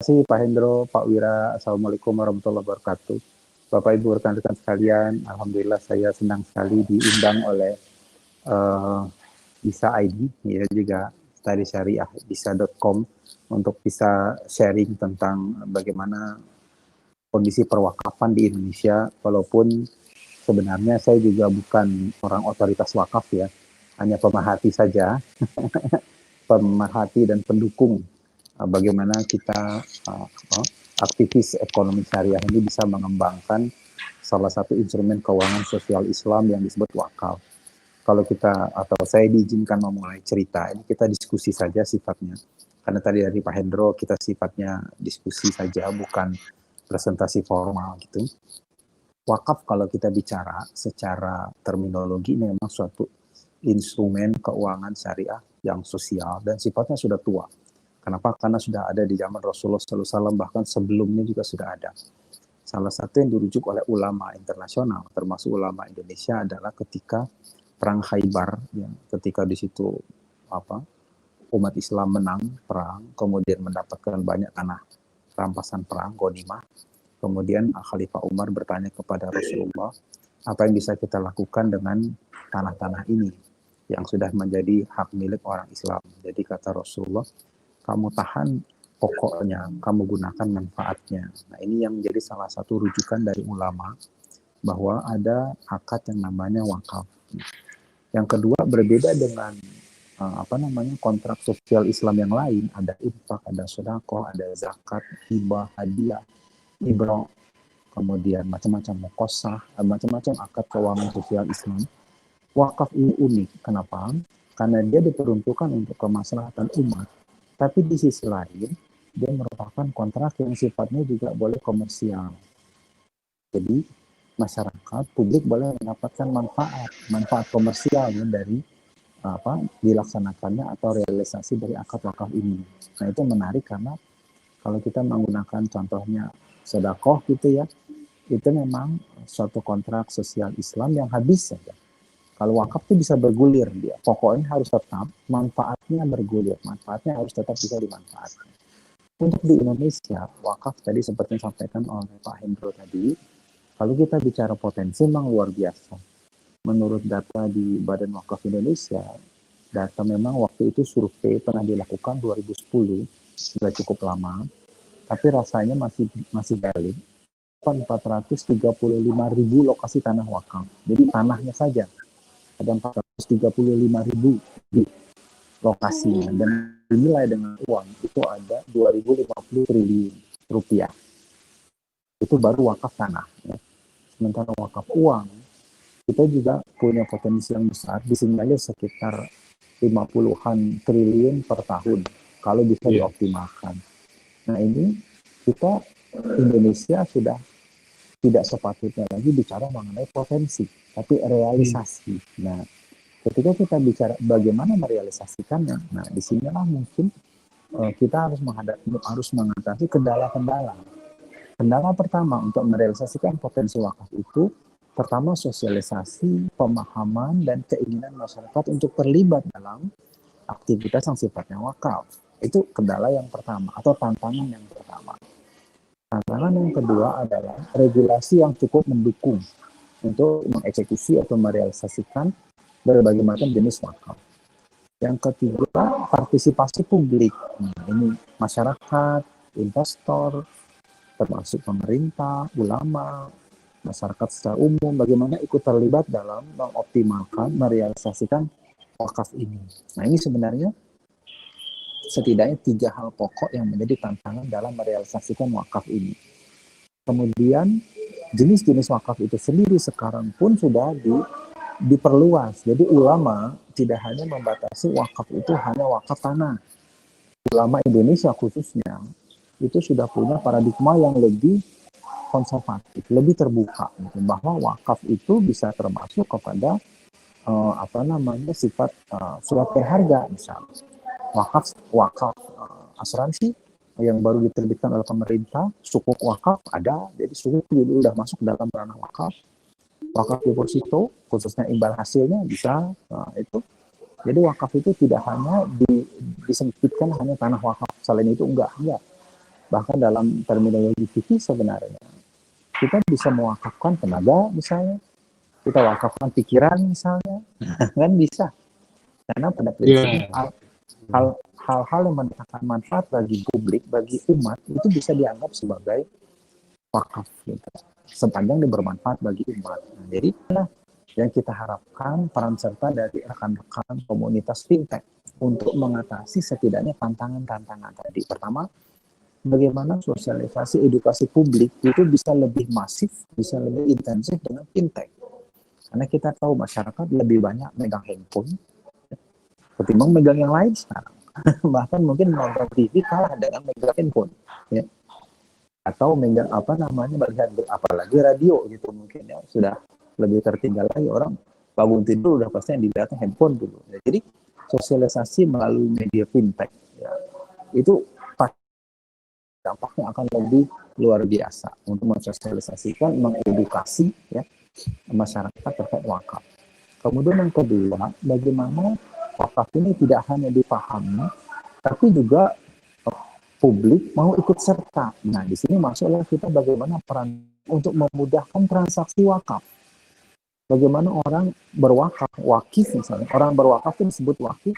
kasih Pak Hendro, Pak Wira. Assalamualaikum warahmatullahi wabarakatuh. Bapak Ibu rekan-rekan sekalian, alhamdulillah saya senang sekali diundang oleh Bisa ID, ya juga tadi syariah bisa.com untuk bisa sharing tentang bagaimana kondisi perwakafan di Indonesia, walaupun sebenarnya saya juga bukan orang otoritas wakaf ya, hanya pemerhati saja, pemerhati dan pendukung bagaimana kita aktivis ekonomi syariah ini bisa mengembangkan salah satu instrumen keuangan sosial Islam yang disebut wakaf. Kalau kita atau saya diizinkan memulai cerita, ini kita diskusi saja sifatnya. Karena tadi dari Pak Hendro kita sifatnya diskusi saja, bukan presentasi formal gitu. Wakaf kalau kita bicara secara terminologi ini memang suatu instrumen keuangan syariah yang sosial dan sifatnya sudah tua. Kenapa? Karena sudah ada di zaman Rasulullah SAW, bahkan sebelumnya juga sudah ada. Salah satu yang dirujuk oleh ulama internasional, termasuk ulama Indonesia, adalah ketika Perang Khaybar, ya, ketika di situ umat Islam menang perang, kemudian mendapatkan banyak tanah rampasan perang, ghanimah. Kemudian Khalifah Umar bertanya kepada Rasulullah, apa yang bisa kita lakukan dengan tanah-tanah ini yang sudah menjadi hak milik orang Islam. Jadi kata Rasulullah, kamu tahan pokoknya, kamu gunakan manfaatnya. Nah, ini yang menjadi salah satu rujukan dari ulama bahwa ada akad yang namanya wakaf. Yang kedua, berbeda dengan kontrak sosial Islam yang lain, ada infak, ada sedekah, ada zakat, hibah, hadiah, ibro, kemudian macam-macam mukosah, macam-macam akad keuangan sosial Islam. Wakaf ini unik. Kenapa? Karena dia diperuntukkan untuk kemaslahatan umat, tapi di sisi lain dia merupakan kontrak yang sifatnya juga boleh komersial. Jadi masyarakat, publik boleh mendapatkan manfaat komersial dari dilaksanakannya atau realisasi dari akad wakaf ini. Nah, itu menarik karena kalau kita menggunakan contohnya sedekah gitu ya, itu memang suatu kontrak sosial Islam yang habis saja. Kalau wakaf itu bisa bergulir dia. Pokoknya harus tetap manfaatnya bergulir. Manfaatnya harus tetap bisa dimanfaatkan. Untuk di Indonesia, wakaf tadi seperti yang disampaikan oleh Pak Hendro tadi, kalau kita bicara potensi memang luar biasa. Menurut data di Badan Wakaf Indonesia, data memang waktu itu survei pernah dilakukan 2010, sudah cukup lama, tapi rasanya masih valid. 435.000 lokasi tanah wakaf. Jadi tanahnya saja ada 435.000 lokasinya, dan dinilai dengan uang itu ada 2.050 triliun rupiah. Itu baru wakaf tanah. Ya. Sementara wakaf uang, kita juga punya potensi yang besar, disinyalir sekitar 50-an triliun per tahun, kalau bisa dioptimalkan. Nah ini, kita Indonesia sudah tidak sepatutnya lagi bicara mengenai potensi, tapi realisasi. Nah, ketika kita bicara bagaimana merealisasikannya, nah disinilah mungkin kita harus mengatasi kendala-kendala. Kendala pertama untuk merealisasikan potensi wakaf itu, pertama sosialisasi, pemahaman, dan keinginan masyarakat untuk terlibat dalam aktivitas yang sifatnya wakaf. Itu kendala yang pertama, atau tantangan yang pertama. Tantangan yang kedua adalah regulasi yang cukup mendukung untuk mengeksekusi atau merealisasikan berbagai macam jenis wakaf. Yang ketiga, partisipasi publik. Nah, ini masyarakat, investor, termasuk pemerintah, ulama, masyarakat secara umum, bagaimana ikut terlibat dalam mengoptimalkan, merealisasikan wakaf ini. Nah, ini sebenarnya setidaknya 3 hal pokok yang menjadi tantangan dalam merealisasikan wakaf ini. Kemudian, jenis-jenis wakaf itu sendiri sekarang pun sudah diperluas. Jadi ulama tidak hanya membatasi wakaf itu hanya wakaf tanah. Ulama Indonesia khususnya itu sudah punya paradigma yang lebih konservatif, lebih terbuka, bahwa wakaf itu bisa termasuk kepada sifat surat berharga, misalnya wakaf asuransi yang baru diterbitkan oleh pemerintah, sukuk wakaf ada, jadi sukuk itu sudah masuk dalam ranah wakaf deposito, khususnya imbal hasilnya bisa, itu. Jadi wakaf itu tidak hanya disempitkan hanya tanah wakaf, selain itu enggak. Bahkan dalam terminologi fikih sebenarnya kita bisa mewakafkan tenaga misalnya, kita wakafkan pikiran misalnya, kan bisa. Karena pada prinsipnya Iya. hal-hal yang mendatangkan manfaat bagi publik, bagi umat itu bisa dianggap sebagai wakaf gitu. Sepanjang dia bermanfaat bagi umat. Nah, jadi yang kita harapkan peran serta dari rekan-rekan komunitas fintech untuk mengatasi setidaknya tantangan-tantangan tadi. Pertama, bagaimana sosialisasi edukasi publik itu bisa lebih masif, bisa lebih intensif dengan fintech. Karena kita tahu masyarakat lebih banyak megang handphone ketimbang megang yang lain sekarang. Bahkan mungkin nonton TV kalah dengan megang handphone. Ya. Atau megang melihat apalagi radio gitu mungkin ya sudah lebih tertinggal lagi, orang bangun tidur udah pasti yang dilihat handphone dulu. Ya, jadi sosialisasi melalui media fintech ya, itu dampaknya akan lebih luar biasa untuk mensosialisasikan, mengedukasi ya masyarakat terkait wakaf. Kemudian yang kedua, bagaimana wakaf ini tidak hanya dipahami, tapi juga publik mau ikut serta. Nah, di sini masuklah kita bagaimana peran untuk memudahkan transaksi wakaf. Bagaimana orang berwakaf, wakif misalnya, orang berwakaf itu disebut wakif,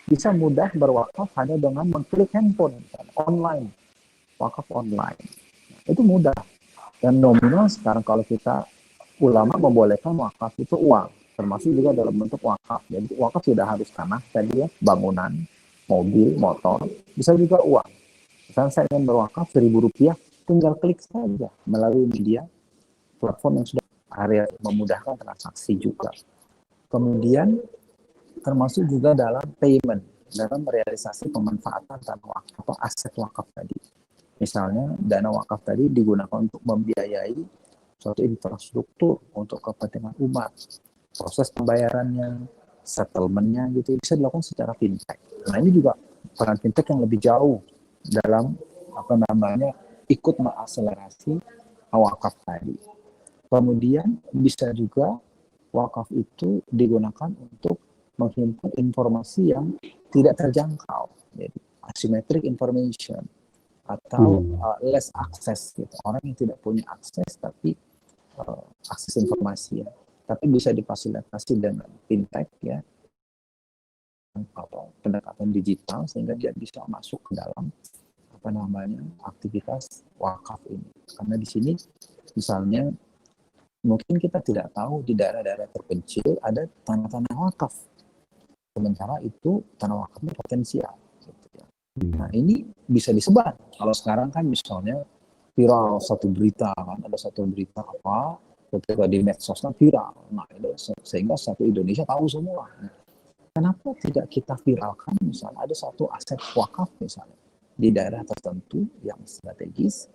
bisa mudah berwakaf hanya dengan mengklik handphone, misalnya, online, wakaf online. Itu mudah. Dan nominal sekarang kalau kita ulama membolehkan wakaf itu uang, termasuk juga dalam bentuk wakaf. Jadi wakaf tidak harus tanah tadi ya, bangunan, mobil, motor, bisa juga uang. Misalnya saya ingin berwakaf Rp1.000, tinggal klik saja melalui media platform yang sudah area memudahkan transaksi juga. Kemudian termasuk juga dalam payment, dalam realisasi pemanfaatan tanah wakaf atau aset wakaf tadi. Misalnya dana wakaf tadi digunakan untuk membiayai suatu infrastruktur untuk kepentingan umat. Proses pembayarannya, settlementnya gitu bisa dilakukan secara fintech. Nah ini juga peran fintech yang lebih jauh dalam ikut mengakselerasi wakaf tadi. Kemudian bisa juga wakaf itu digunakan untuk menghimpun informasi yang tidak terjangkau, jadi asymmetric information atau less access gitu. Orang yang tidak punya akses tapi akses informasi ya, tapi bisa difasilitasi dengan fintech ya atau pendekatan digital sehingga dia bisa masuk ke dalam aktivitas wakaf ini. Karena di sini misalnya mungkin kita tidak tahu di daerah-daerah terpencil ada tanah-tanah wakaf. Sementara itu tanah wakafnya potensial. Gitu ya. Nah ini bisa disebar. Kalau sekarang kan misalnya viral satu berita kan, ada satu berita apa, ketika di medsos kan viral. Nah itu sehingga satu Indonesia tahu semua. Nah, kenapa tidak kita viralkan misalnya ada satu aset wakaf misalnya di daerah tertentu yang strategis,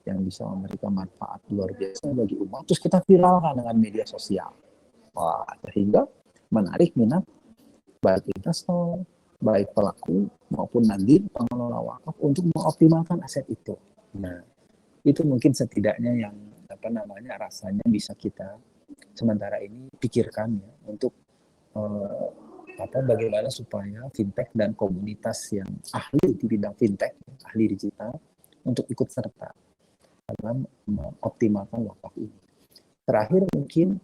yang bisa memberikan manfaat luar biasa bagi umat, terus kita viralkan dengan media sosial. Wah, sehingga menarik minat baik investor, baik pelaku maupun nanti pengelola wakaf untuk mengoptimalkan aset itu. Nah, itu mungkin setidaknya yang rasanya bisa kita sementara ini pikirkan ya untuk bagaimana supaya fintech dan komunitas yang ahli di bidang fintech, ahli digital untuk ikut serta dalam mengoptimalkan wakaf ini. Terakhir mungkin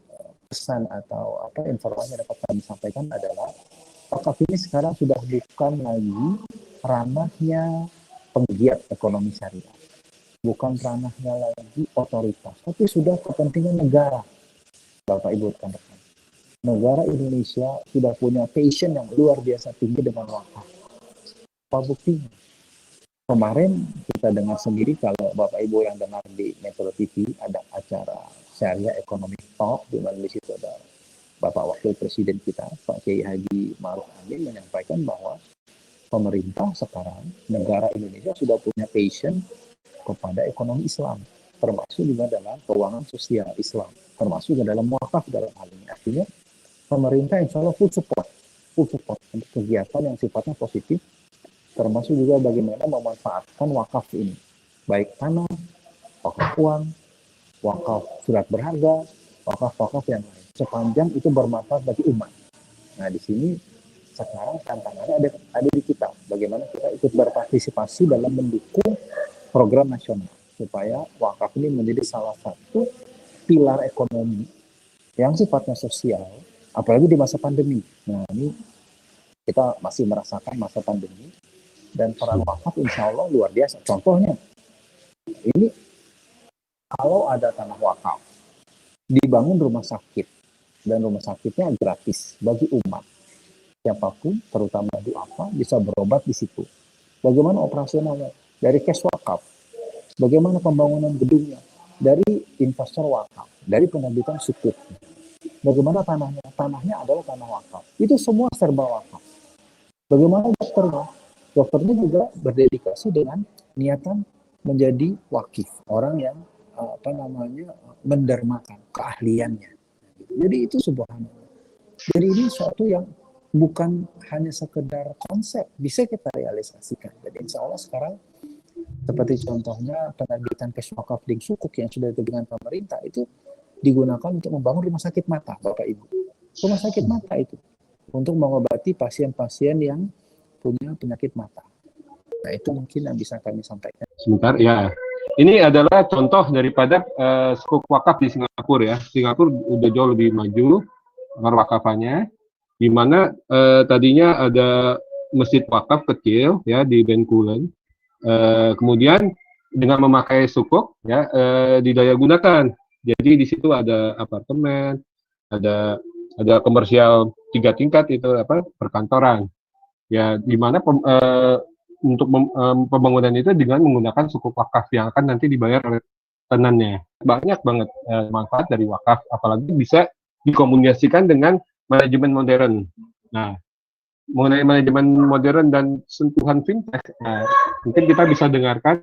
pesan atau informasi yang dapat kami sampaikan adalah wakaf ini sekarang sudah bukan lagi ranahnya penggiat ekonomi syariah, bukan ranahnya lagi otoritas, tapi sudah kepentingan negara. Bapak Ibu rekan-rekan, negara Indonesia sudah punya passion yang luar biasa tinggi dengan wakaf. Apa buktinya? Kemarin kita dengar sendiri, kalau Bapak Ibu yang dengar di Metro TV ada acara Syariah Economic Talk, di mana di situ ada Bapak Wakil Presiden kita, Pak Kiai Haji Ma'ruf Amin, menyampaikan bahwa pemerintah sekarang, negara Indonesia sudah punya passion kepada ekonomi Islam, termasuk juga dalam keuangan sosial Islam, termasuk juga dalam wakaf dalam hal ini. Artinya pemerintah insya Allah full support untuk kegiatan yang sifatnya positif, termasuk juga bagaimana memanfaatkan wakaf ini, baik tanah, wakaf uang, wakaf surat berharga, wakaf-wakaf yang lain, sepanjang itu bermanfaat bagi umat. Nah di sini sekarang tantangannya ada di kita, bagaimana kita ikut berpartisipasi dalam mendukung program nasional supaya wakaf ini menjadi salah satu pilar ekonomi yang sifatnya sosial, apalagi di masa pandemi. Nah, ini kita masih merasakan masa pandemi, dan peran wakaf insya Allah luar biasa. Contohnya, ini kalau ada tanah wakaf, dibangun rumah sakit, dan rumah sakitnya gratis bagi umat. Siapapun, terutama duafa, bisa berobat di situ. Bagaimana operasionalnya? Dari cash wakaf. Bagaimana pembangunan gedungnya? Dari investor wakaf, dari penerbitan sukuk. Bagaimana tanahnya? Tanahnya adalah tanah wakaf. Itu semua serba wakaf. Bagaimana dokternya? Dokternya juga berdedikasi dengan niatan menjadi wakif, orang yang mendermakan keahliannya. Jadi itu subhanallah. Jadi ini suatu yang bukan hanya sekedar konsep, bisa kita realisasikan. Jadi insya Allah sekarang seperti contohnya penerbitan cash wakaf di sukuk yang sudah ditentukan pemerintah itu digunakan untuk membangun rumah sakit mata, Bapak Ibu. Rumah sakit mata itu untuk mengobati pasien-pasien yang punya penyakit mata. Nah, itu mungkin yang bisa kami sampaikan. Sebentar, ya. Ini adalah contoh daripada sukuk wakaf di Singapura ya. Singapura udah jauh lebih maju wakafannya, di mana tadinya ada masjid wakaf kecil ya di Bencoolen. Kemudian dengan memakai sukuk ya didaya gunakan. Jadi di situ ada apartemen, ada komersial 3 tingkat itu perkantoran. Ya di mana untuk pembangunan itu dengan menggunakan sukuk wakaf yang akan nanti dibayar oleh tenannya. Banyak banget manfaat dari wakaf, apalagi bisa dikomunikasikan dengan manajemen modern. Nah, mengenai manajemen modern dan sentuhan fintech, mungkin kita bisa dengarkan